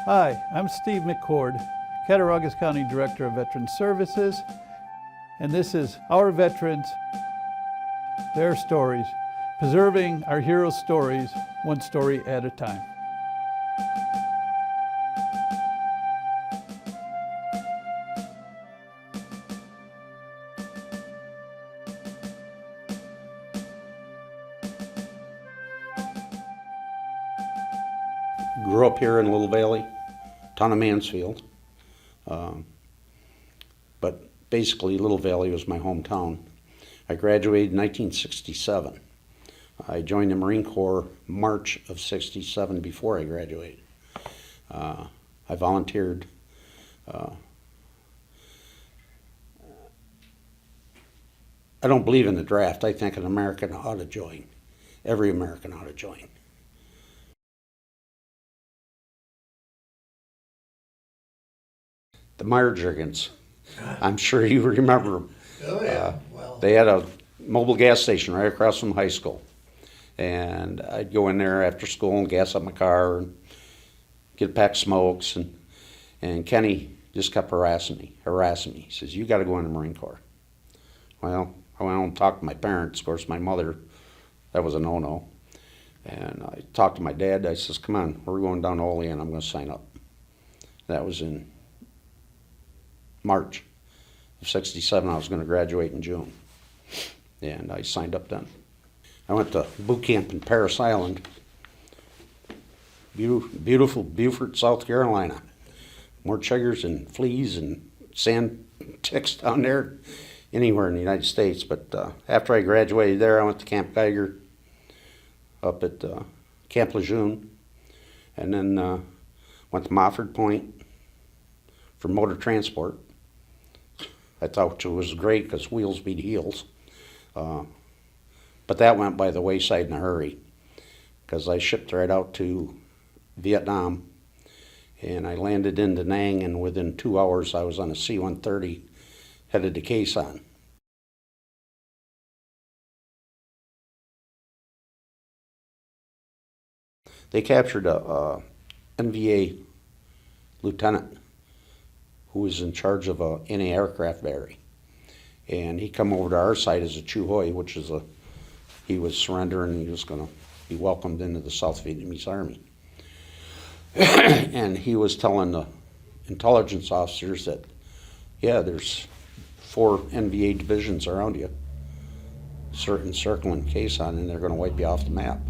Hi, I'm Steve McCord, Cattaraugus County Director of Veteran Services, and this is Our Veterans, Their Stories, preserving our heroes' stories, one story at a time. Grew up here in Little Valley, town of Mansfield. But basically Little Valley was my hometown. I graduated in 1967. I joined the Marine Corps March of '67 before I graduated. I volunteered. I don't believe in the draft. I think an American ought to join. Every American ought to join. The Meyer-Juergens. I'm sure you remember them. Oh, yeah. Well, They had a mobile gas station right across from high school. And I'd go in there after school and gas up my car and get a pack of smokes. And Kenny just kept harassing me. He says, "You got to go in the Marine Corps." Well, I went home and talked to my parents. Of course, my mother, that was a no-no. And I talked to my dad. I says, "Come on, we're going down to Olean. I'm going to sign up." That was in March of '67. I was going to graduate in June. And I signed up then. I went to boot camp in Parris Island, beautiful Beaufort, South Carolina. More chiggers and fleas and sand ticks down there anywhere in the United States. But after I graduated there, I went to Camp Geiger up at Camp Lejeune, and then went to Mofford Point for motor transport. I thought it was great because wheels beat heels. But that went by the wayside in a hurry because I shipped right out to Vietnam, and I landed in Da Nang, and within 2 hours I was on a C-130 headed to Khe Sanh. They captured a NVA lieutenant who was in charge of a anti-aircraft battery. And he come over to our side as a Chu Hoi, which is he was surrendering, he was going to be welcomed into the South Vietnamese Army. And he was telling the intelligence officers that, yeah, there's 4 NVA divisions around you, circling Khe Sanh, and they're going to wipe you off the map.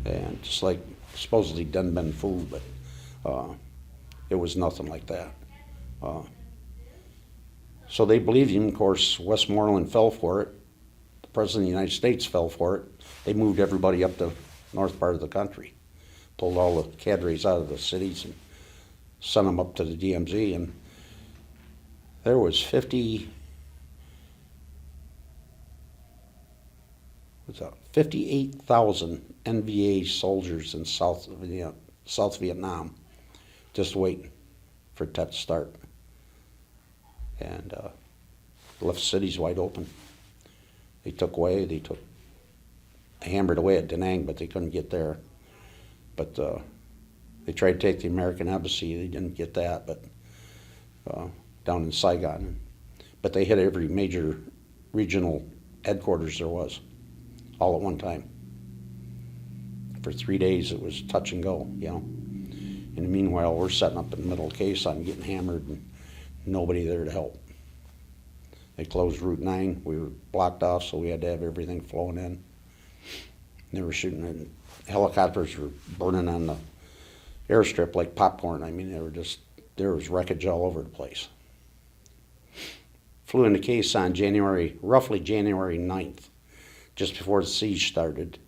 And just like supposedly Dien Bien Phu, but it was nothing like that. So they believed him. Of course, Westmoreland fell for it. The President of the United States fell for it. They moved everybody up the north part of the country, pulled all the cadres out of the cities and sent them up to the DMZ. And there was 58,000 NVA soldiers in South Vietnam just waiting for Tet to start. And left cities wide open. They hammered away at Da Nang, but they couldn't get there. But they tried to take the American embassy. They didn't get that, but down in Saigon. But they hit every major regional headquarters there was, all at one time. For 3 days it was touch and go, you know. In the meanwhile, we're setting up in the middle of Khe Sanh, getting hammered, and nobody there to help. They closed Route 9. We were blocked off, so we had to have everything flowing in. They were shooting, and helicopters were burning on the airstrip like popcorn. I mean, there was wreckage all over the place. Flew into Khe Sanh roughly January 9th, just before the siege started,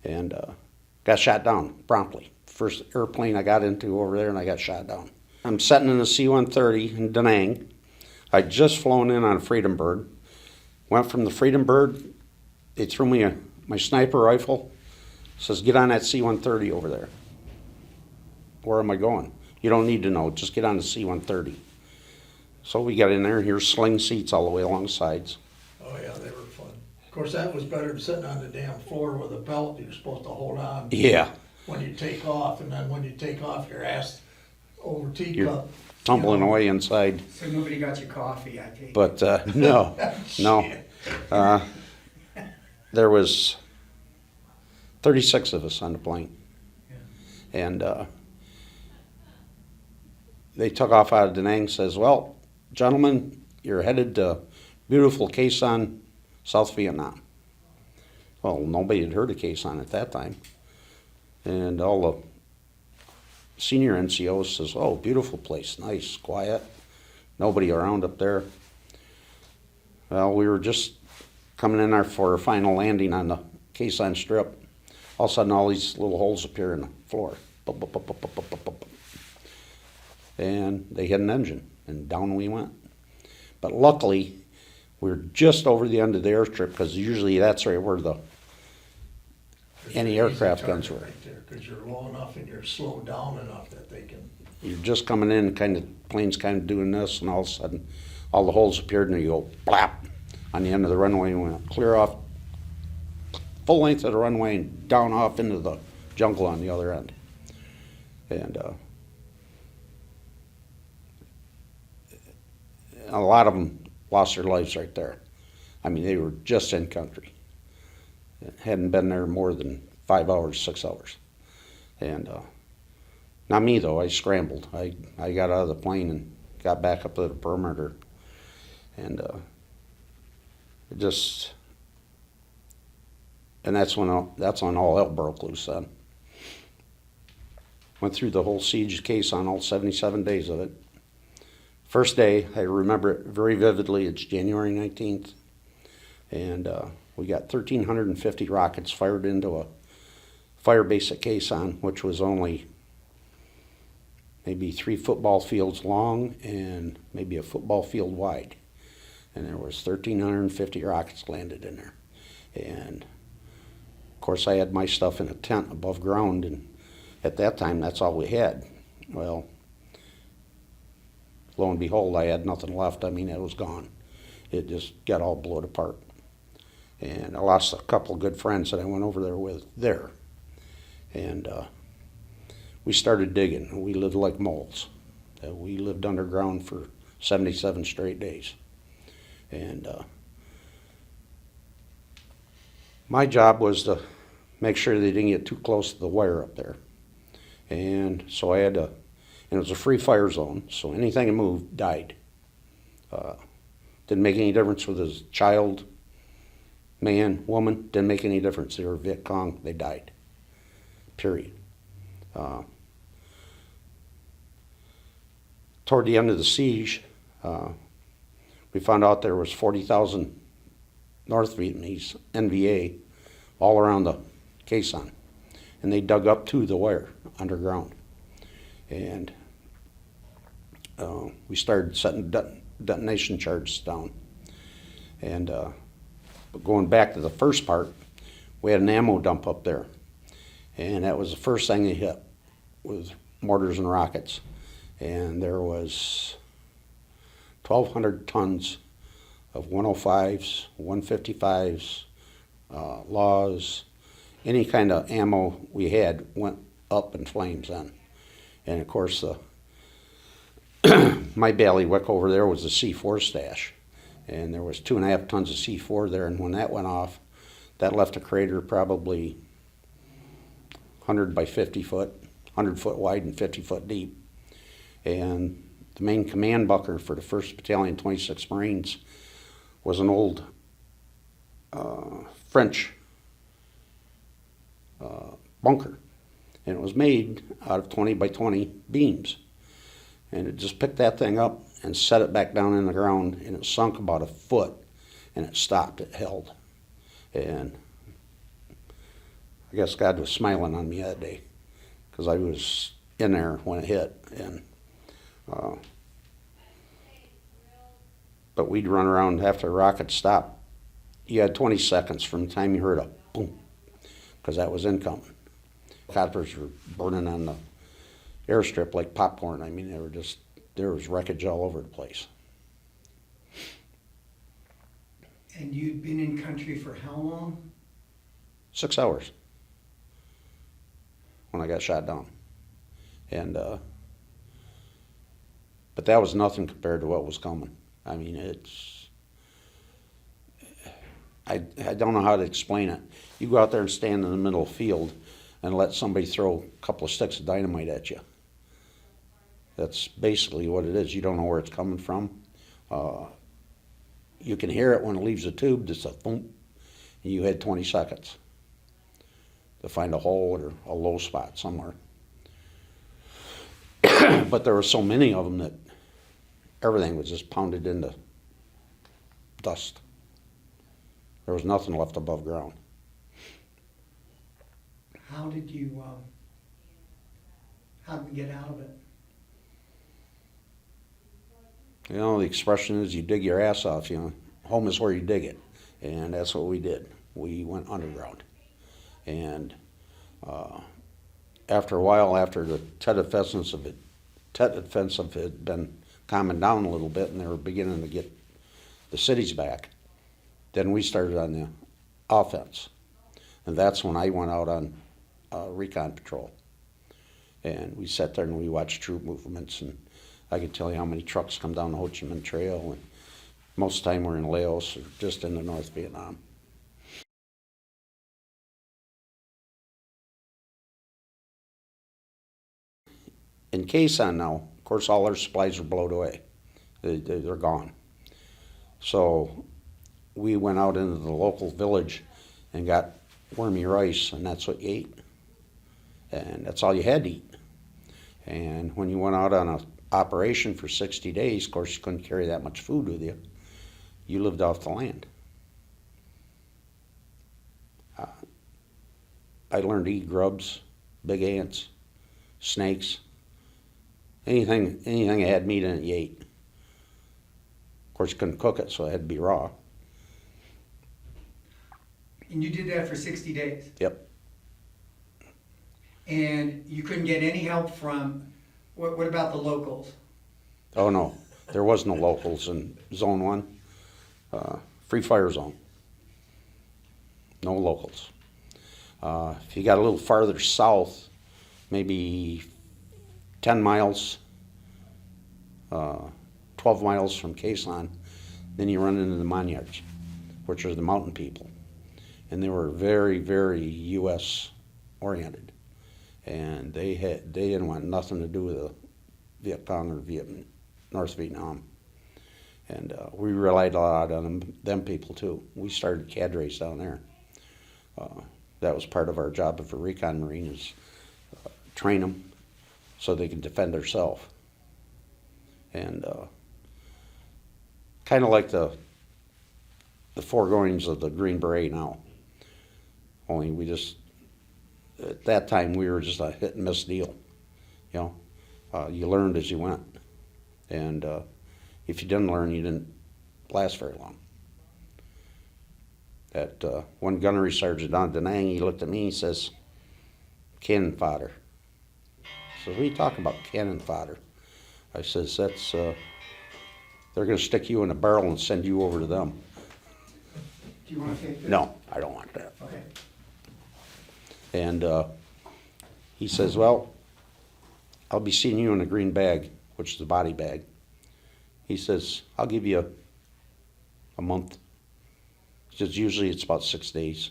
and got shot down promptly. First airplane I got into over there, and I got shot down. I'm sitting in a C-130 in Da Nang. I'd just flown in on a Freedom Bird. Went from the Freedom Bird, they threw me my sniper rifle. Says, "Get on that C-130 over there." Where am I going? You don't need to know, just get on the C-130. So we got in there, and here's sling seats all the way along the sides. oh yeah, they were fun. Of course, that was better than sitting on the damn floor with a belt you're supposed to hold on Yeah. when you take off, and then when you take off, you're asked over you're teacup. tumbling away inside. So nobody got you coffee, I take it? But no, no. There was 36 of us on the plane. And they took off out of Da Nang, says, well, gentlemen, you're headed to beautiful Khe Sanh, South Vietnam. Well, nobody had heard of Khe Sanh at that time. And all the senior NCOs says, oh, beautiful place, nice, quiet, nobody around up there. Well, we were just coming in there for our final landing on the Khe Sanh Strip. All of a sudden, all these little holes appear in the floor. Bup, bup, bup, bup, bup, bup, bup, bup. And they hit an engine, and down we went. But luckily, we were just over the end of the airstrip, because usually that's right where any aircraft guns were. Because you're low enough and you're slowed down enough that they can. You're just coming in, plane's kind of doing this, and all of a sudden, all the holes appeared, and you go blap on the end of the runway, and went clear off, full length of the runway, and down off into the jungle on the other end. And a lot of them lost their lives right there. I mean, they were just in country. Hadn't been there more than 5 hours, 6 hours. And not me, though. I scrambled. I got out of the plane and got back up to the perimeter. And it just... And that's when all hell broke loose then. Went through the whole siege case on all 77 days of it. First day, I remember it very vividly. It's January 19th. And we got 1,350 rockets fired into a fire base at Khe Sanh, which was only maybe 3 football fields long and maybe a football field wide. And there was 1,350 rockets landed in there. And of course, I had my stuff in a tent above ground, and at that time, that's all we had. Well, lo and behold, I had nothing left. I mean, it was gone. It just got all blown apart. And I lost a couple of good friends that I went over there with there. And we started digging. We lived like moles. We lived underground for 77 straight days. And my job was to make sure they didn't get too close to the wire up there. And so I had to, and it was a free fire zone, so anything that moved died. Didn't make any difference with his child, man, woman, didn't make any difference. They were Viet Cong, they died. Period. Toward the end of the siege, we found out there was 40,000 North Vietnamese NVA all around the Khe Sanh. And they dug up to the wire underground. And we started setting detonation charges down. And but going back to the first part, we had an ammo dump up there. And that was the first thing they hit, was mortars and rockets. And there was 1,200 tons of 105s, 155s, laws, any kind of ammo we had went up in flames then. And of course, my bailiwick over there was the C4 stash. And there was 2.5 tons of C4 there, and when that went off, that left a crater probably 100 by 50 foot, 100 foot wide and 50 foot deep. And the main command bunker for the 1st Battalion, 26th Marines, was an old French bunker. And it was made out of 20 by 20 beams. And it just picked that thing up and set it back down in the ground, and it sunk about a foot, and it stopped, it held. And I guess God was smiling on me that day, because I was in there when it hit. And but we'd run around after the rocket stopped. You had 20 seconds from the time you heard a boom, because that was incoming. Copters were burning on the airstrip like popcorn. I mean, there was wreckage all over the place. And you'd been in country for how long? 6 hours when I got shot down. And But that was nothing compared to what was coming. I mean, I don't know how to explain it. You go out there and stand in the middle of the field and let somebody throw a couple of sticks of dynamite at you. That's basically what it is. You don't know where it's coming from. You can hear it when it leaves the tube, just a thump, and you had 20 seconds to find a hole or a low spot somewhere. But there were so many of them that everything was just pounded into dust. There was nothing left above ground. How did you get out of it? You know, the expression is you dig your ass off, you know. Home is where you dig it. And that's what we did. We went underground. And after a while, after the Tet Offensive had been calming down a little bit and they were beginning to get the cities back, then we started on the offense. And that's when I went out on recon patrol. And we sat there and we watched troop movements, and I could tell you how many trucks come down the Ho Chi Minh Trail, and most of the time we're in Laos or just in the North Vietnam. In Khe Sanh now, of course, all our supplies are blown away. They're gone. So we went out into the local village and got wormy rice, and that's what you ate. And that's all you had to eat. And when you went out on an operation for 60 days, of course, you couldn't carry that much food with you. You lived off the land. I learned to eat grubs, big ants, snakes. Anything that had meat in it, you ate. Of course, you couldn't cook it, so it had to be raw. And you did that for 60 days? Yep. And you couldn't get any help from, what about the locals? Oh, no. There was no locals in Zone 1. Free fire zone. No locals. If you got a little farther south, maybe 10 miles, 12 miles from Khe Sanh, then you run into the Monyards, which are the mountain people. And they were very, very U.S. oriented. And they didn't want nothing to do with the Viet Cong or North Vietnam. And we relied a lot on them people too. We started cadres down there. That was part of our job for Recon Marine, is train them so they can defend themselves. And kind of like the foregoings of the Green Beret now. Only we just, at that time, we were just a hit and miss deal. You know, you learned as you went. And if you didn't learn, you didn't last very long. That one gunnery sergeant down Da Nang, he looked at me and he says, "Cannon fodder." I said, "What are you talking about, cannon fodder?" I says, "That's, they're going to stick you in a barrel and send you over to them." Do you want to take this? No, I don't want that. Okay. And he says, "Well, I'll be seeing you in a green bag," which is a body bag. He says, "I'll give you a month." He says, "Usually it's about 6 days.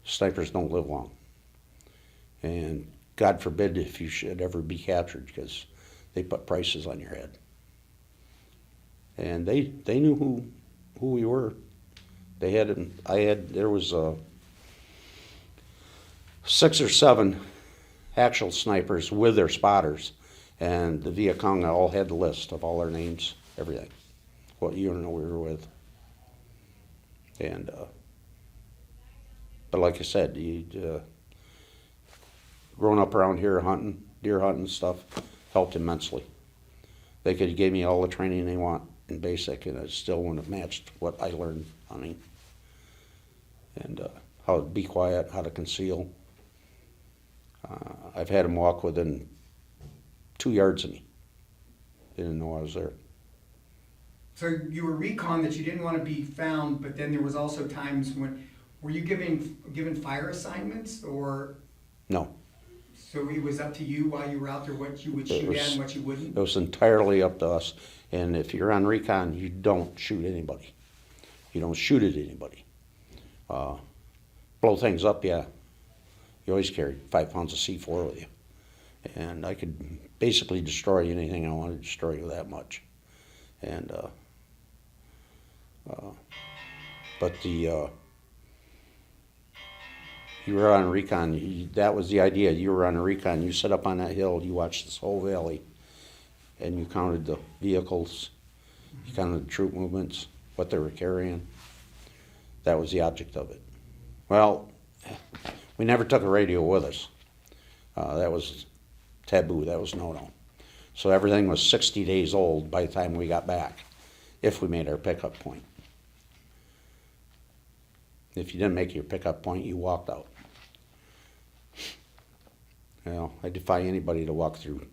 Snipers don't live long. And God forbid if you should ever be captured, because they put prices on your head." And they knew who we were. They had, there was 6 or 7 actual snipers with their spotters, and the Viet Cong all had the list of all their names, everything, what unit we were with. And but like I said, growing up around here hunting, deer hunting stuff, helped immensely. They could give me all the training they want in basic, and it still wouldn't have matched what I learned hunting. And how to be quiet, how to conceal. I've had them walk within 2 yards of me. They didn't know I was there. So you were recon that you didn't want to be found, but then there was also times when, were you given fire assignments, or? No. So it was up to you while you were out there what you would It shoot was- at and what you wouldn't? It was entirely up to us. And if you're on recon, you don't shoot anybody. You don't shoot at anybody. Blow things up, yeah. You always carry 5 pounds of C4 with you. And I could basically destroy anything I wanted to destroy with that much. And, but you were on recon, that was the idea. You were on a recon, you sit up on that hill, you watched this whole valley, and you counted the vehicles, you counted the troop movements, what they were carrying. That was the object of it. Well, we never took a radio with us. That was taboo, that was no-no. So everything was 60 days old by the time we got back, if we made our pickup point. If you didn't make your pickup point, you walked out. You know, I defy anybody to walk through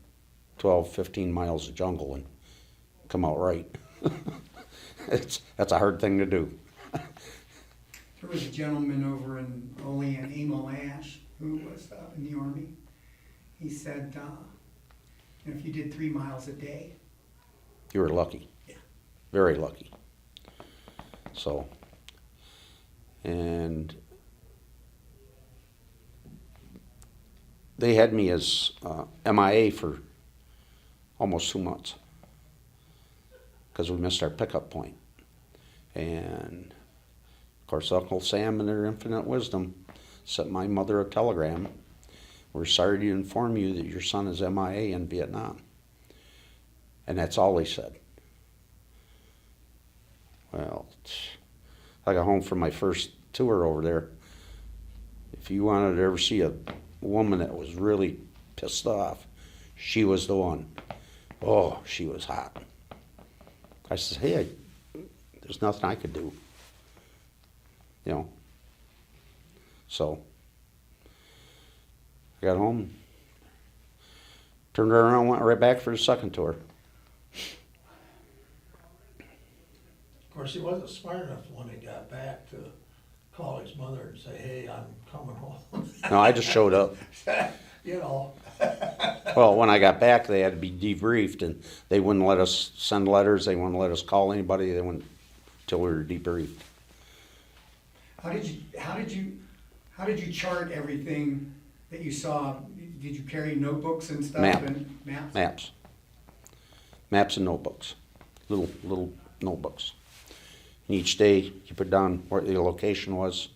12, 15 miles of jungle and come out right. That's a hard thing to do. There was a gentleman over in Olean, Emil Ash, who was in the Army. He said, if you did 3 miles a day, You were lucky. Yeah. Very lucky. So, and they had me as MIA for almost 2 months because we missed our pickup point. And of course, Uncle Sam, in their infinite wisdom, sent my mother a telegram. We're sorry to inform you that your son is MIA in Vietnam. And that's all they said. Well, I got home from my first tour over there. If you wanted to ever see a woman that was really pissed off, she was the one. Oh, she was hot. I said, hey, there's nothing I could do. You know. So, I got home, turned around, went right back for the second tour. Of course, he wasn't smart enough when he got back to call his mother and say, hey, I'm coming home. No, I just showed up. You know, Well, when I got back, they had to be debriefed, and they wouldn't let us send letters. They wouldn't let us call anybody. They wouldn't until we were debriefed. how did you chart everything that you saw? Did you carry notebooks and stuff Map. and maps? Maps and notebooks, little notebooks. And each day, you put down where the location was,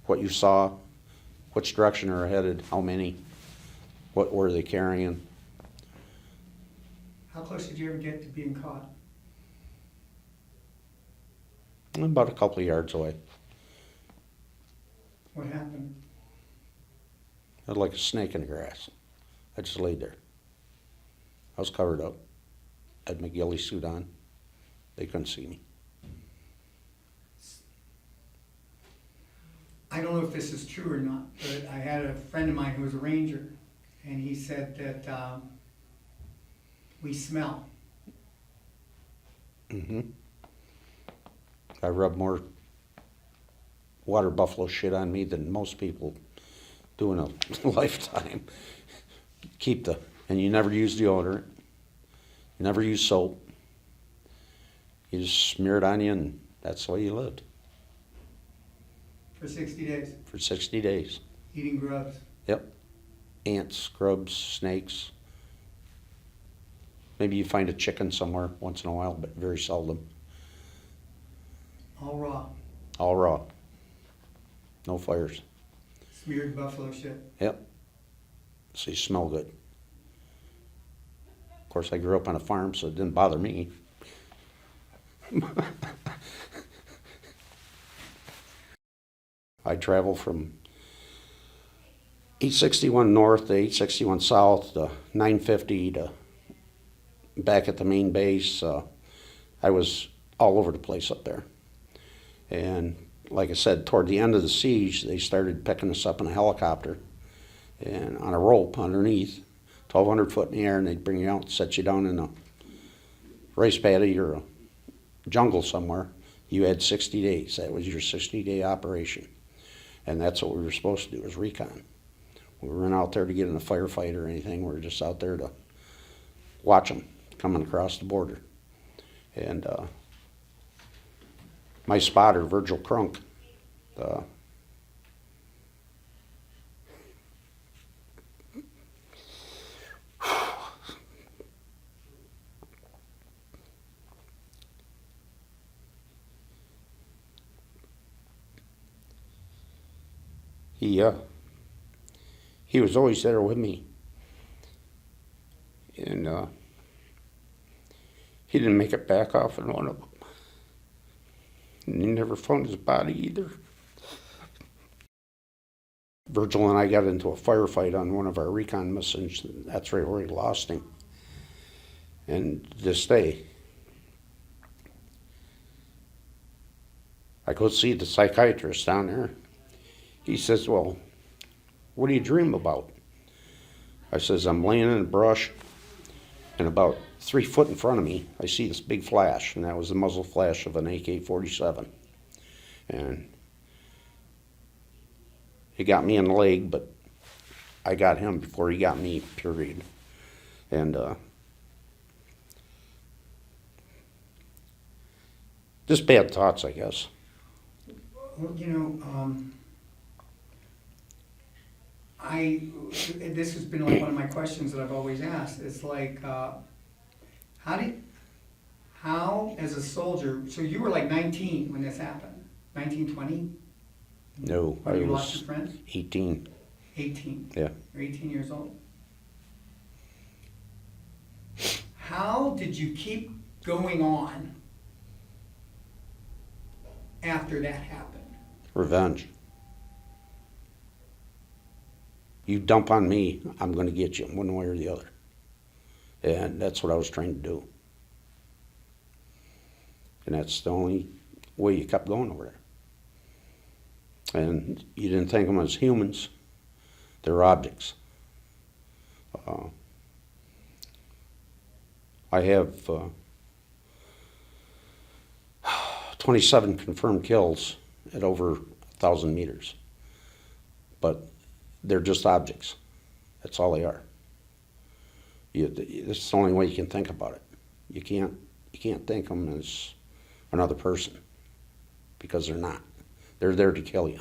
what you saw, which direction they were headed, how many, what were they carrying. How close did you ever get to being caught? About a couple of yards away. What happened? I was like a snake in the grass. I just laid there. I was covered up. I had my ghillie suit on. They couldn't see me. I don't know if this is true or not, but I had a friend of mine who was a ranger, and he said that we smell. Mm-hmm. I rubbed more water buffalo shit on me than most people do in a lifetime. And you never use deodorant. You never use soap. You just smear it on you, and that's the way you lived For 60 days, for 60 days. eating grubs. Yep. Ants, grubs, snakes. Maybe you find a chicken somewhere once in a while, but very seldom. All raw, All raw. No fires. smeared buffalo shit. Yep. So you smell good. Of course, I grew up on a farm, so it didn't bother me. I travel from 861 north to 861 south to 950 to back at the main base. I was all over the place up there. And like I said, toward the end of the siege, they started picking us up in a helicopter and on a rope underneath, 1,200 foot in the air, and they'd bring you out and set you down in a rice paddy or a jungle somewhere. You had 60 days. That was your 60-day operation. And that's what we were supposed to do, was recon. We weren't out there to get in a firefight or anything. We were just out there to watch them coming across the border. And my spotter, Virgil Crunk, he was always there with me. And he didn't make it back off in one of them. And he never found his body either. Virgil and I got into a firefight on one of our recon missions. That's right where he lost him. And this day, I go see the psychiatrist down there. He says, well, what do you dream about? I says, I'm laying in the brush, and about 3 foot in front of me, I see this big flash, and that was the muzzle flash of an AK-47. And he got me in the leg, but I got him before he got me, period. And just bad thoughts, I guess. Well, you know, this has been like one of my questions that I've always asked. It's like, how as a soldier, so you were like 19 when this happened, 19, 20? No, I When you lost was your friend? 18. 18. Yeah. You're 18 years old. How did you keep going on after that happened? Revenge. You dump on me, I'm going to get you one way or the other. And that's what I was trying to do. And that's the only way you kept going over there. And you didn't think of them as humans. They're objects. I have 27 confirmed kills at over 1,000 meters. But they're just objects. That's all they are. This is the only way you can think about it. You can't think of them as another person, because they're not. They're there to kill you.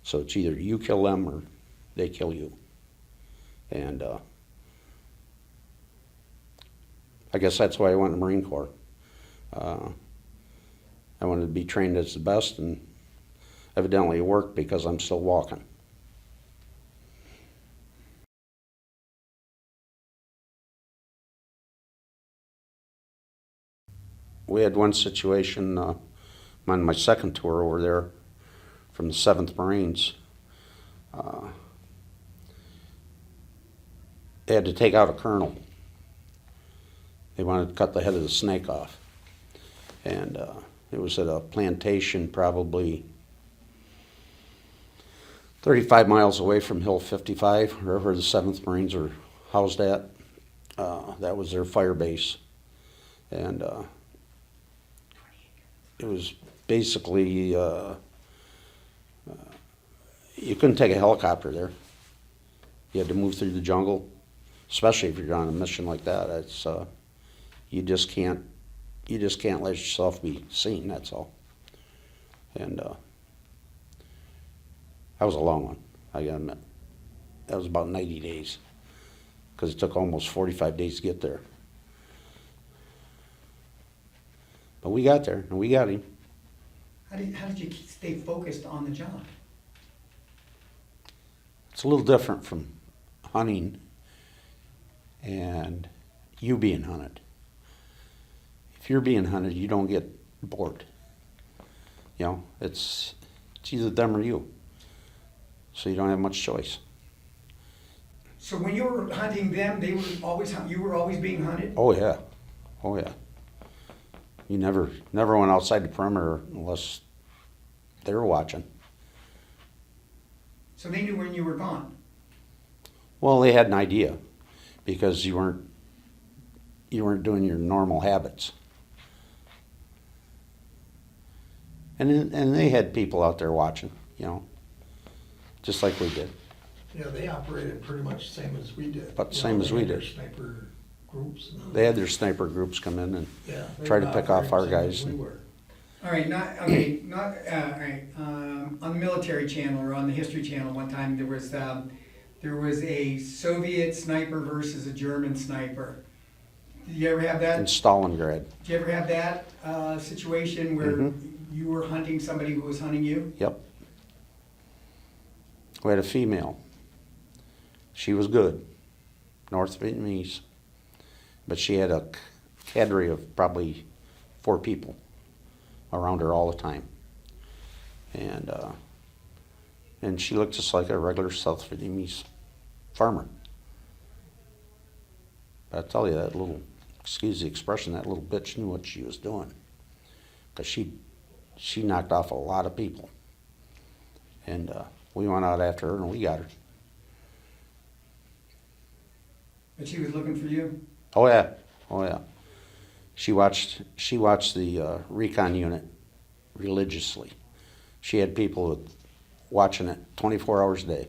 So it's either you kill them or they kill you. And I guess that's why I went in the Marine Corps. I wanted to be trained as the best, and evidently it worked because I'm still walking. We had one situation on my second tour over there from the 7th Marines. They had to take out a colonel. They wanted to cut the head of the snake off. And it was at a plantation probably 35 miles away from Hill 55, wherever the 7th Marines are housed at. That was their fire base. And it was basically, you couldn't take a helicopter there. You had to move through the jungle, especially if you're on a mission like that. It's you just can't let yourself be seen. That's all. And that was a long one, I gotta admit. That was about 90 days, because it took almost 45 days to get there. But we got there, and we got him. How did you stay focused on the job? It's a little different from hunting and you being hunted. If you're being hunted, you don't get bored. You know, it's either them or you. So you don't have much choice. So when you were hunting them, you were always being hunted? Oh yeah, oh yeah. You never went outside the perimeter unless they were watching. So they knew when you were gone? Well, they had an idea, because you weren't doing your normal habits. And they had people out there watching, you know, just like we did. Yeah, they operated pretty much the same as we did. About the You same know, as they we had their did. Sniper groups. And They had their sniper groups come in and yeah, they try were to pick off our operating the same guys. as we were. All right, all right, on the military channel or on the history channel, one time there was a Soviet sniper versus a German sniper. Did you ever have in that? Stalingrad. Did you ever have that, situation where Mhm. you were hunting somebody who was hunting you? Yep. We had a female. She was good, North Vietnamese, but she had a cadre of probably 4 people around her all the time, and she looked just like a regular South Vietnamese farmer. But I tell you, that little, excuse the expression, that little bitch knew what she was doing, because she knocked off a lot of people, and we went out after her and we got her. But she was looking for you? Oh yeah, oh yeah. She watched the recon unit religiously. She had people watching it 24 hours a day.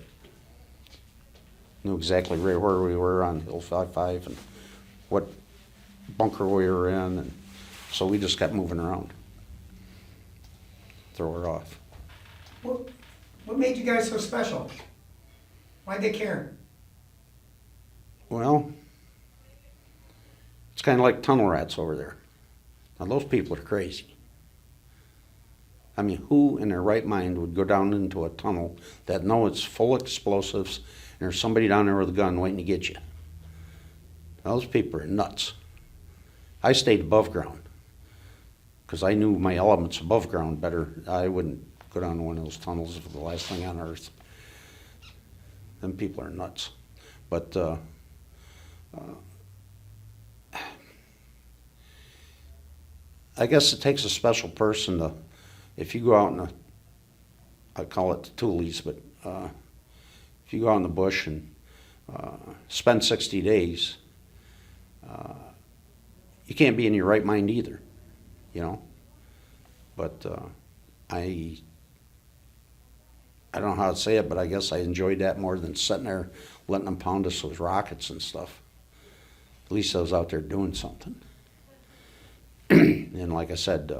Knew exactly where we were on Hill 55 and what bunker we were in, and so we just kept moving around. Throw her off. What made you guys so special? Why'd they care? Well, it's kind of like tunnel rats over there. Now those people are crazy. I mean, who in their right mind would go down into a tunnel that know it's full of explosives and there's somebody down there with a gun waiting to get you? Those people are nuts. I stayed above ground because I knew my elements above ground better. I wouldn't go down one of those tunnels for the last thing on earth. Them people are nuts. But I guess it takes a special person to, if you go out in I call it the toolies, but if you go out in the bush and spend 60 days, you can't be in your right mind either, you know. But I don't know how to say it, but I guess I enjoyed that more than sitting there letting them pound us with rockets and stuff. At least I was out there doing something. And like I said,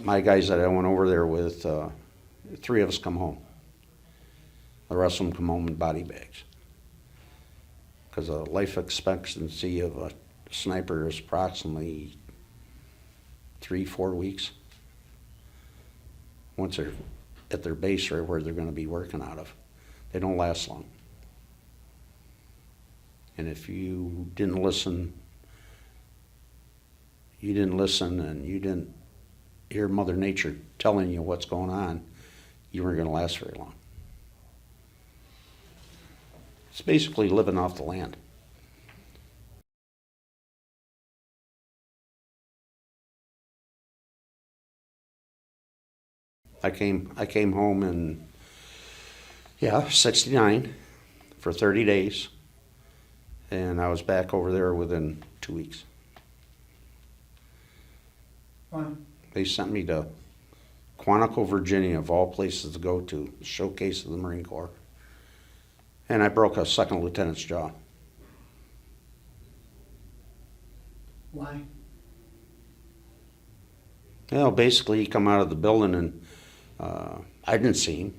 my guys that I went over there with, 3 of us come home. The rest of them come home in body bags. Because the life expectancy of a sniper is approximately 3-4 weeks. Once they're at their base or where they're going to be working out of, they don't last long. And if you didn't listen and you didn't hear Mother Nature telling you what's going on, you weren't going to last very long. It's basically living off the land. I came home in 69 for 30 days, and I was back over there within 2 weeks. Why? They sent me to Quantico, Virginia, of all places to go to, the showcase of the Marine Corps. And I broke a second lieutenant's jaw. Why? You know, basically he come out of the building and I didn't see him.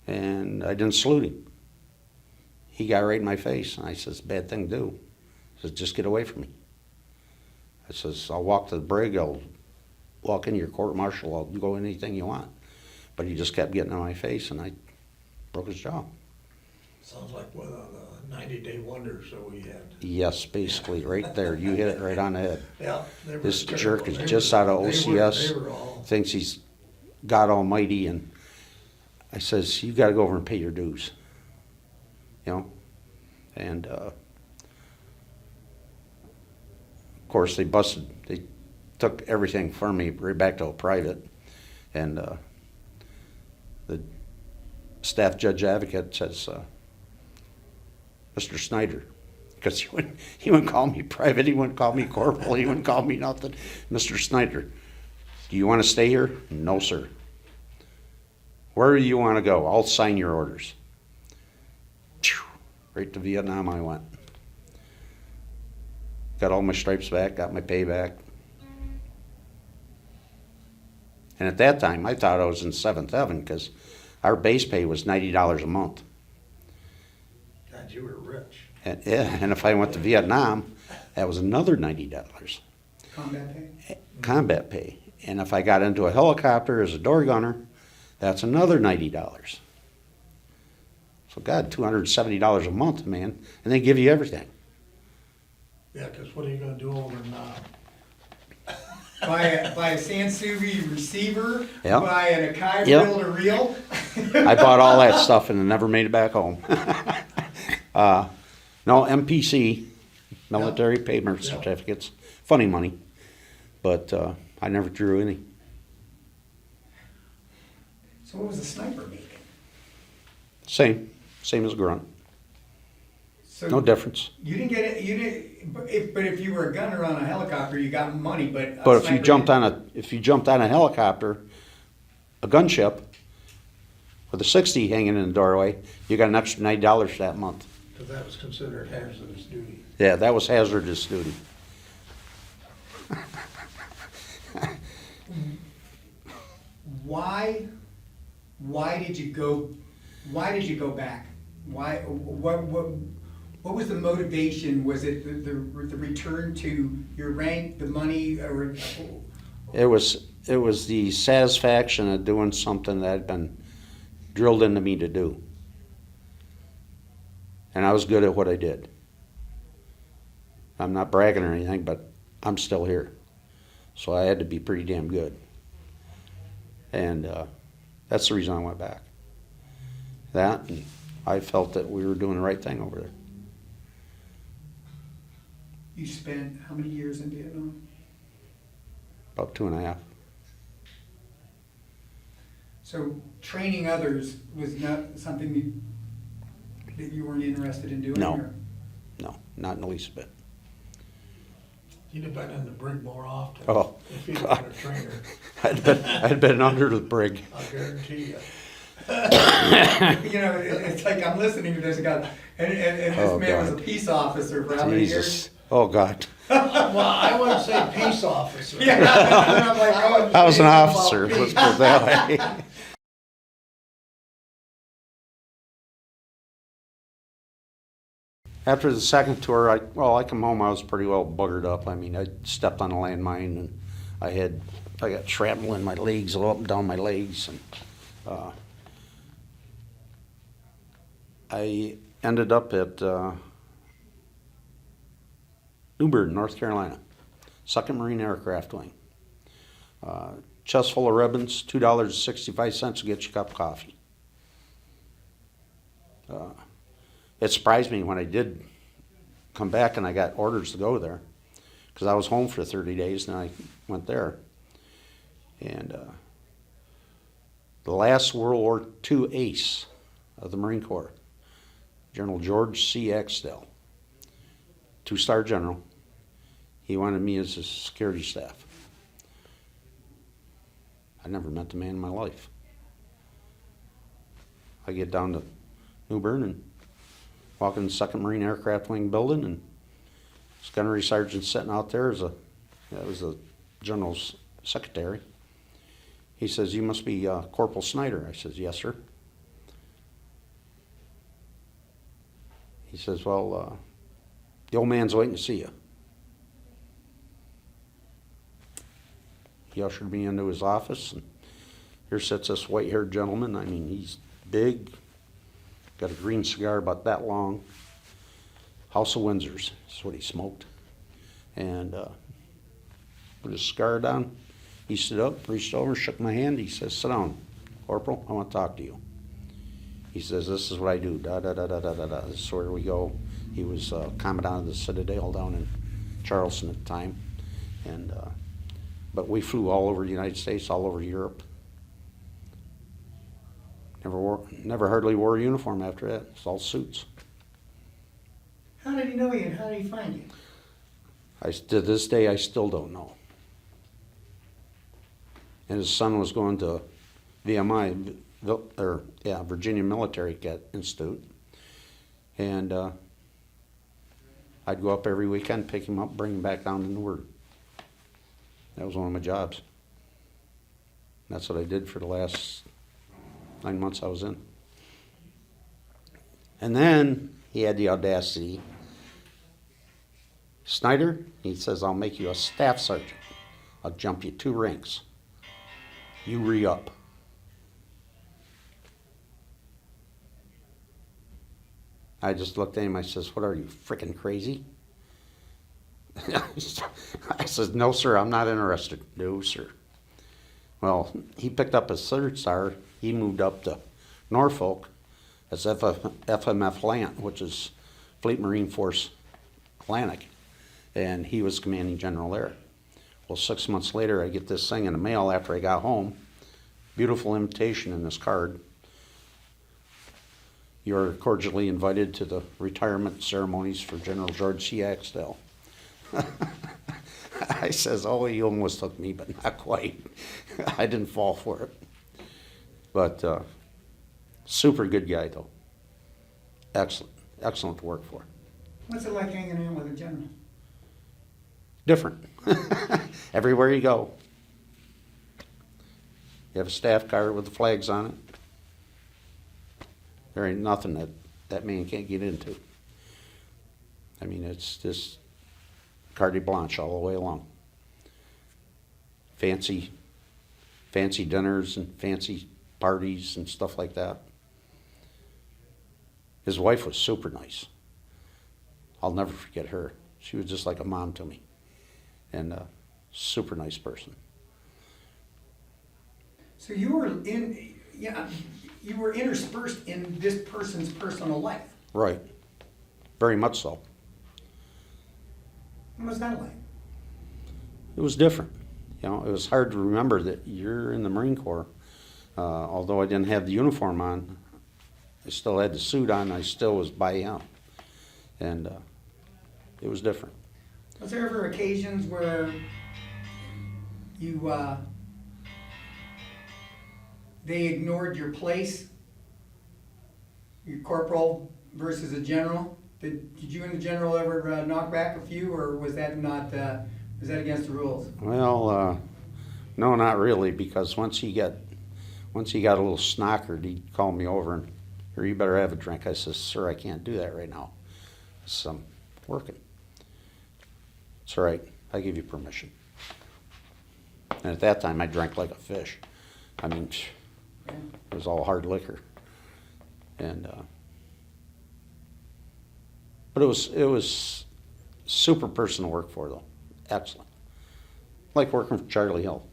And I didn't salute him. He got right in my face, and I says, bad thing to do. He says, just get away from me. I says, I'll walk to the brig, I'll walk into your court-martial, I'll go anything you want. But he just kept getting in my face, and I broke his jaw. Sounds like one of the 90-day wonders that we had. Yes, basically, right there. You hit it right on the head. Yeah. They were This terrible. jerk is They just were- out of they were- OCS, They were all, thinks he's God Almighty, and I says, you gotta go over and pay your dues. You know? And of course they took everything from me right back to a private, and the staff judge advocate says, Mr. Snyder, because he wouldn't call me private, he wouldn't call me corporal, he wouldn't call me nothing. Mr. Snyder, do you want to stay here? No, sir. Where do you want to go? I'll sign your orders. Phew. Right to Vietnam I went. Got all my stripes back, got my pay back. And at that time, I thought I was in seventh heaven because our base pay was $90 a month. God, you were rich. And, yeah, and if I went to Vietnam, that was another $90. Combat pay? Combat pay. And if I got into a helicopter as a door gunner, that's another $90. So God, $270 a month, man, and they give you everything. Yeah, because what are you gonna do over now? Buy a Sansubi receiver, Yep. buy an Akai Yep. reel to reel. I bought all that stuff and never made it back home. No, MPC, military payment Yeah. certificates, funny money, but I never drew any. So what was the sniper making? Same as grunt, So no difference. You didn't get it. You didn't. But if you were a gunner on a helicopter, you got money. But a But if you sniper jumped didn't. on a helicopter, a gunship, with a 60 hanging in the doorway, you got an extra $90 that month. Because that was considered hazardous duty. Yeah, that was hazardous duty. Why did you go? Why did you go back? What was the motivation? Was it the return to your rank, the money, or? It was the satisfaction of doing something that had been drilled into me to do. And I was good at what I did. I'm not bragging or anything, but I'm still here. So I had to be pretty damn good. And that's the reason I went back. That, and I felt that we were doing the right thing over there. You spent how many years in Vietnam? About 2.5. So training others was not something that you weren't interested in doing? No. or- No, not in the least bit. You'd have been in the brig more often. Oh, If you'd God. been a trainer, I'd been under the brig. I guarantee you. You know, it's like I'm listening to this guy, and this Oh, man was God. a peace officer for how many years? Jesus. Oh, God. Well, I wouldn't say peace officer. Yeah, and I'm like, oh, I was an About officer, peace. let's put it that way. After the second tour, I come home, I was pretty well buggered up. I mean, I stepped on a landmine and I got shrapnel in my legs, all up and down my legs. And I ended up at Newbern, North Carolina, 2nd Marine Aircraft Wing. Chest full of ribbons, $2.65 to get you a cup of coffee. It surprised me when I did come back and I got orders to go there, because I was home for 30 days and I went there. And the last World War II ace of the Marine Corps, General George C. Axtell, 2-star general, he wanted me as his security staff. I never met the man in my life. I get down to Newbern and walk in the 2nd Marine Aircraft Wing building, and this gunnery sergeant sitting out there was the general's secretary. He says, "You must be Corporal Snyder." I says, "Yes, sir." He says, "Well, the old man's waiting to see you." He ushered me into his office, and here sits this white-haired gentleman. I mean, he's big, got a green cigar about that long. House of Windsors is what he smoked. And put his cigar down. He stood up, reached over, shook my hand. He says, "Sit down, Corporal, I want to talk to you." He says, "This is what I do, da-da-da-da-da-da. This is where we go." He was Commandant of the Citadel down in Charleston at the time. And but we flew all over the United States, all over Europe. Never hardly wore a uniform after that. It's all suits. How did he know you, and how did he find you? To this day, I still don't know. And his son was going to VMI, Virginia Military Institute, and I'd go up every weekend, pick him up, bring him back down to Newark. That was one of my jobs. That's what I did for the last 9 months I was in. And then he had the audacity. Snyder, he says, I'll make you a staff sergeant. I'll jump you 2 ranks. You re-up. I just looked at him, I says, what are you, frickin' crazy? I says, no, sir, I'm not interested. No, sir. Well, he picked up his 3rd star. He moved up to Norfolk as FMF Lant, which is Fleet Marine Force Atlantic, and he was commanding general there. Well, 6 months later, I get this thing in the mail after I got home. Beautiful invitation in this card. You're cordially invited to the retirement ceremonies for General George C. Axtell. I says, oh, he almost took me, but not quite. I didn't fall for it. But super good guy, though. Excellent. Excellent to work for. What's it like hanging out with a general? Different. Everywhere you go. You have a staff car with the flags on it. There ain't nothing that man can't get into. I mean, it's just carte blanche all the way along. Fancy dinners and fancy parties and stuff like that. His wife was super nice. I'll never forget her. She was just like a mom to me. And a super nice person. So you were interspersed in this person's personal life. Right. Very much so. What was that like? It was different. You know, it was hard to remember that you're in the Marine Corps. Although I didn't have the uniform on, I still had the suit on. I still was by him. And it was different. Was there ever occasions where they ignored your place, your corporal versus a general? Did you and the general ever knock back a few, or was that not was that against the rules? Well, no, not really, because once he got a little snockered, he'd call me over and, here, you better have a drink. I says, sir, I can't do that right now. So I'm working. It's all right. I give you permission. And at that time, I drank like a fish. I mean, it was all hard liquor. And but it was super person to work for, though. Excellent. Like working for Charlie Hill,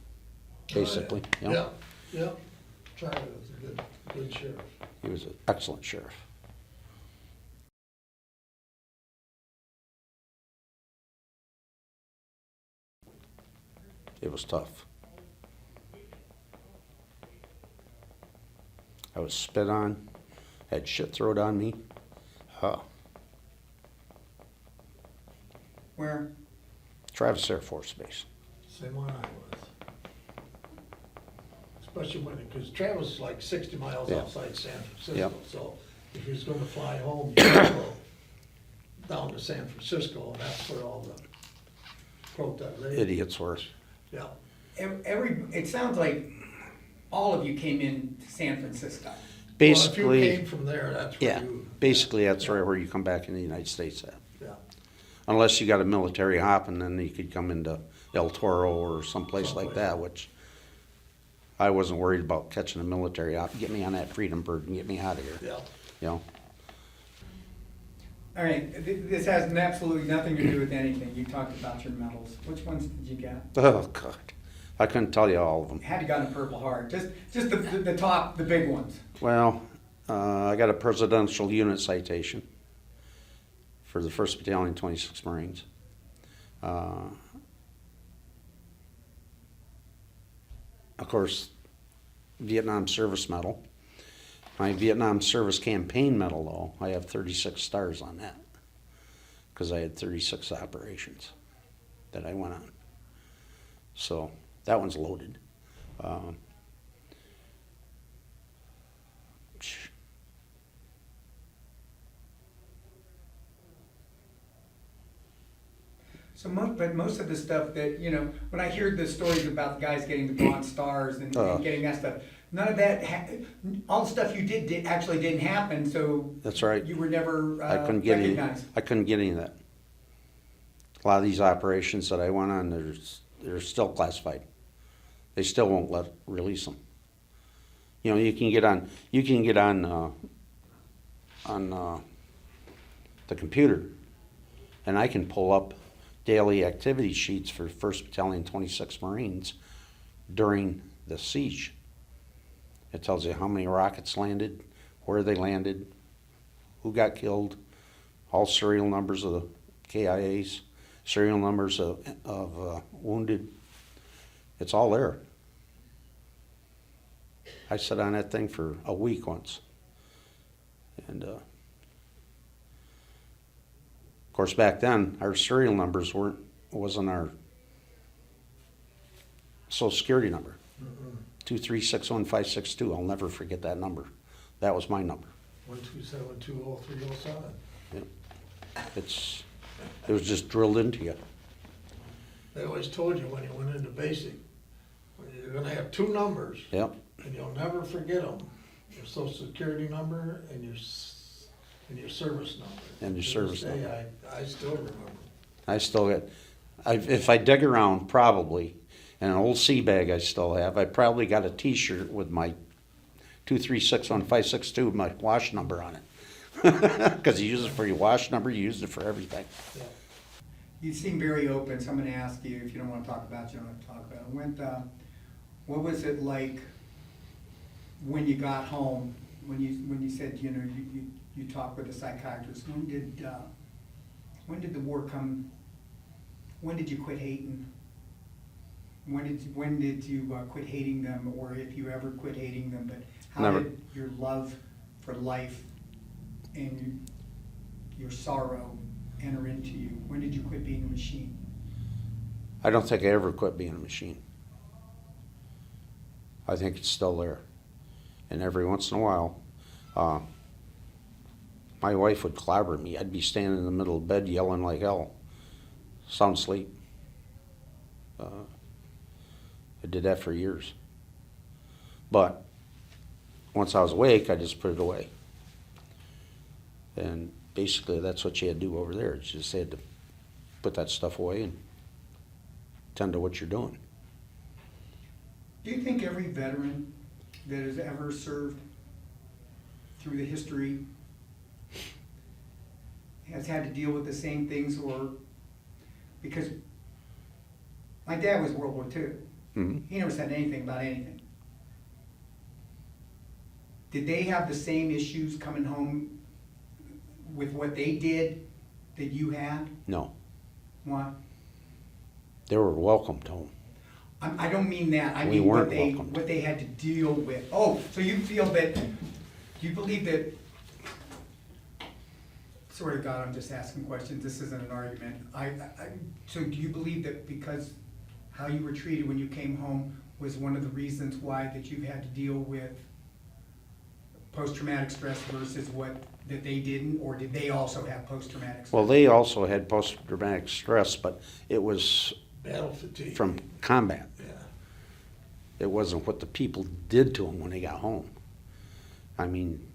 basically. Oh, yeah. You know? Yeah. Charlie was a good sheriff. He was an excellent sheriff. It was tough. I was spit on, had shit thrown on me. Where? Travis Air Force Base. Same one I was. Especially when, because Travis is like 60 miles Yeah. outside San Francisco. Yep. So if he was going to fly home, he had to go down to San Francisco, and that's where all the Idiots were. Yeah. It sounds like all of you came in to San Francisco. Basically, Well, if you came from there, that's where yeah, you. basically that's right where you come back in the United States at. Yeah. Unless you got a military hop, and then you could come into El Toro or someplace like that, which I wasn't worried about catching a military hop. Get me on that Freedom Bird and get me out of here. Yeah. You know? All right, this has absolutely nothing to do with anything. You talked about your medals. Which ones did you get? Oh, God. I couldn't tell you all of them. Had you gotten a Purple Heart? Just the top, the big ones. Well, I got a Presidential Unit Citation for the 1st Battalion, 26 Marines. Of course, Vietnam Service Medal. My Vietnam Service Campaign Medal, though, I have 36 stars on that because I had 36 operations that I went on. So that one's loaded. So but most of the stuff that, you know, when I hear the stories about the guys getting the Bronze Stars and getting that stuff, none of that, all the stuff you did actually didn't happen, so. That's right. You were never I couldn't get any, recognized. I couldn't get any of that. A lot of these operations that I went on, they're still classified. They still won't release them. You know, you can get on the computer, and I can pull up daily activity sheets for 1st Battalion 26 Marines during the siege. It tells you how many rockets landed, where they landed, who got killed, all serial numbers of the KIAs, serial numbers of wounded. It's all there. I sat on that thing for a week once. And of course, back then, our serial numbers wasn't our Social Security number. 2361562. I'll never forget that number. That was my number. 127200307. It was just drilled into you. They always told you when you went into basic, you're gonna have two numbers, Yep. and you'll never forget them. Your social security number and your service number. And your To service this day, number. I still remember. I still get, if I dig around, probably, and an old sea bag I still have, I probably got a T-shirt with my 2361562, my wash number on it. Because you use it for your wash number, you use it for everything. Yeah. You seem very open, so I'm gonna ask you, if you don't wanna talk about it, you don't have to talk about it. What was it like when you got home, when you said, you know, you talked with a psychiatrist? When did the war come? When did you quit hating? When did you quit hating them, or if you ever quit hating them? But how Never. did your love for life and your sorrow enter into you? When did you quit being a machine? I don't think I ever quit being a machine. I think it's still there. And every once in a while, my wife would clobber me. I'd be standing in the middle of bed yelling like hell. Sound asleep. I did that for years. But once I was awake, I just put it away. And basically that's what you had to do over there. You just had to put that stuff away and tend to what you're doing. Do you think every veteran that has ever served through the history has had to deal with the same things, or because my dad was World War II. Mhm. He never said anything about anything. Did they have the same issues coming home with what they did that you had? No, Why? they were welcomed home. I don't mean that. I We mean weren't welcomed. what they had to deal with. Oh, so you feel that, do you believe that, swear to God, I'm just asking questions, this isn't an argument. So do you believe that because how you were treated when you came home was one of the reasons why that you had to deal with post-traumatic stress versus that they didn't, or did they also have post-traumatic stress? Well, they also had post-traumatic stress, but it was Battle fatigue. from combat. Yeah. It wasn't what the people did to them when they got home. I mean,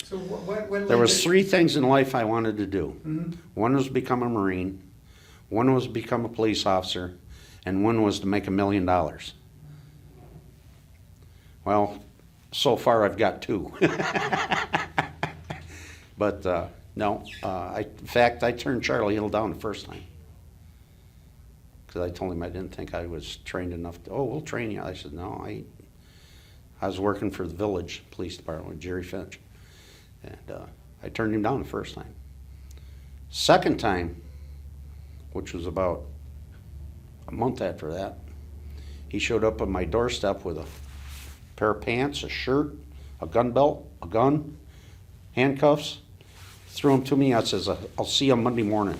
So what there led was to- 3 things in life I wanted to do. Mhm. One was become a Marine, one was become a police officer, and one was to make $1 million. Well, so far I've got 2. But no, in fact, I turned Charlie Hill down the first time. Because I told him I didn't think I was trained enough to, we'll train you. I said, no, I was working for the Village Police Department with Jerry Finch. And I turned him down the first time. Second time, which was about a month after that, he showed up on my doorstep with a pair of pants, a shirt, a gun belt, a gun, handcuffs, threw them to me. I says, I'll see you Monday morning.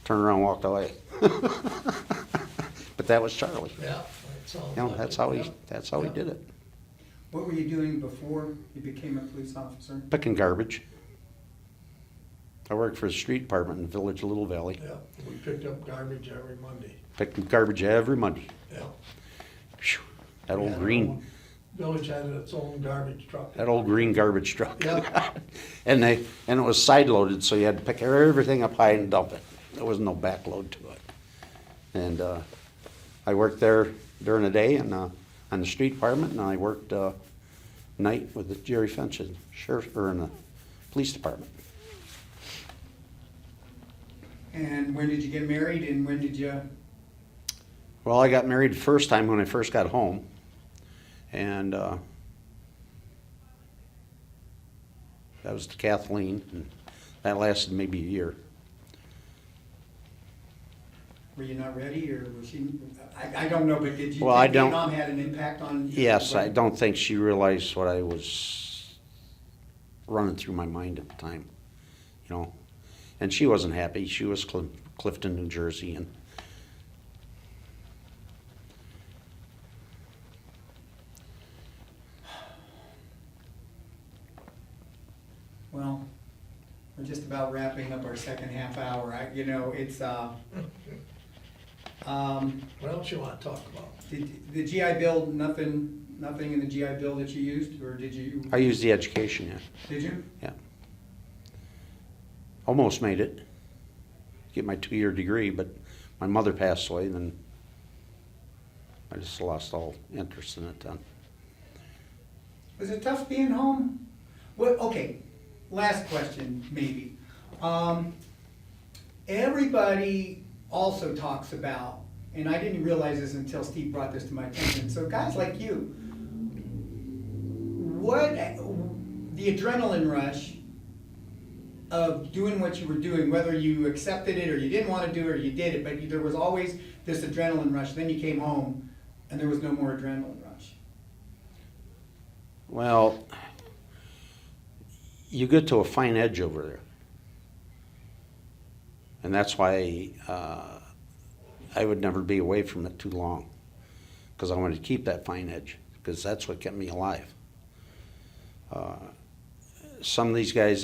Turned around and walked away. But that was Charlie. Yeah. That sounds You know, like that's it. how he, Yeah. that's how he Yeah. did it. What were you doing before you became a police officer? Picking garbage. I worked for the street department in the village of Little Valley. Yeah, we picked up garbage every Monday. Picked up garbage every Monday. Yeah. Phew, that We old had our green, own- Village had its own garbage truck. that old green garbage truck. Yeah. And it was side loaded, so you had to pick everything up high and dump it. There was no back load to it. And, I worked there during the day and, on the street department, and I worked, night with the Jerry Finch in sheriff, or in the police department. And when did you get married and when did you, Well, I got married the first time when I first got home, and that was to Kathleen, and that lasted maybe a year. were you not ready or was she, I don't know, but did you Well, I think don't- Vietnam had an impact on? your Yes, I wedding? don't think she realized what I was running through my mind at the time, you know. And she wasn't happy. She was Clifton, New Jersey, and Well, we're just about wrapping up our second half hour. It's, What else you wanna talk about? did the GI Bill, nothing in the GI Bill that you used, or did you? I used the education, yeah. Did you? Yeah. Almost made it. Get my 2-year degree, but my mother passed away, then I just lost all interest in it then. Was it tough being home? Well, okay, last question, maybe. Everybody also talks about, and I didn't realize this until Steve brought this to my attention, so guys like you, the adrenaline rush of doing what you were doing, whether you accepted it or you didn't want to do it or you did it, but there was always this adrenaline rush, then you came home and there was no more adrenaline rush. Well, you get to a fine edge over there. And that's why I would never be away from it too long, because I wanted to keep that fine edge, because that's what kept me alive. Some of these guys,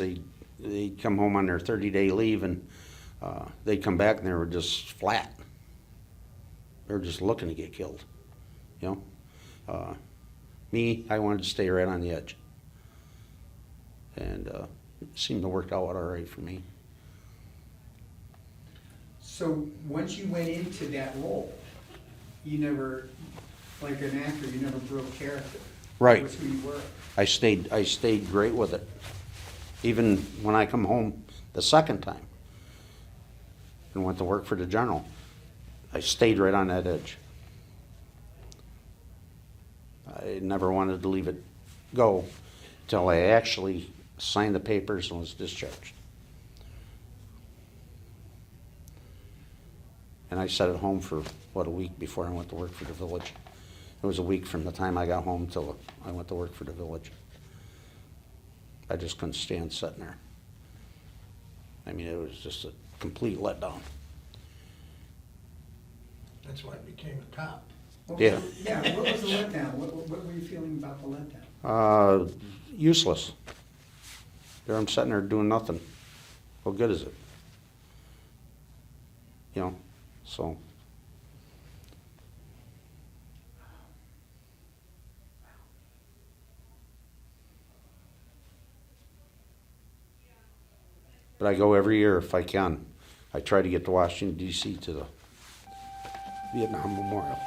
they'd come home on their 30-day leave, and they'd come back and they were just flat. They were just looking to get killed, you know. Me, I wanted to stay right on the edge. And it seemed to work out all right for me. So once you went into that role, you never, like an actor, you never broke character. Right. That was who you were. I stayed great with it. Even when I come home the second time and went to work for the General, I stayed right on that edge. I never wanted to leave it go till I actually signed the papers and was discharged. And I sat at home for, a week before I went to work for the village. It was a week from the time I got home till I went to work for the village. I just couldn't stand sitting there. I mean, it was just a complete letdown. That's why it became a cop. What was Yeah. the- Yeah, what was the letdown? What were you feeling about the letdown? Useless. There I'm sitting there doing nothing. What good is it? You know, so. But I go every year if I can. I try to get to Washington DC to the Vietnam Memorial.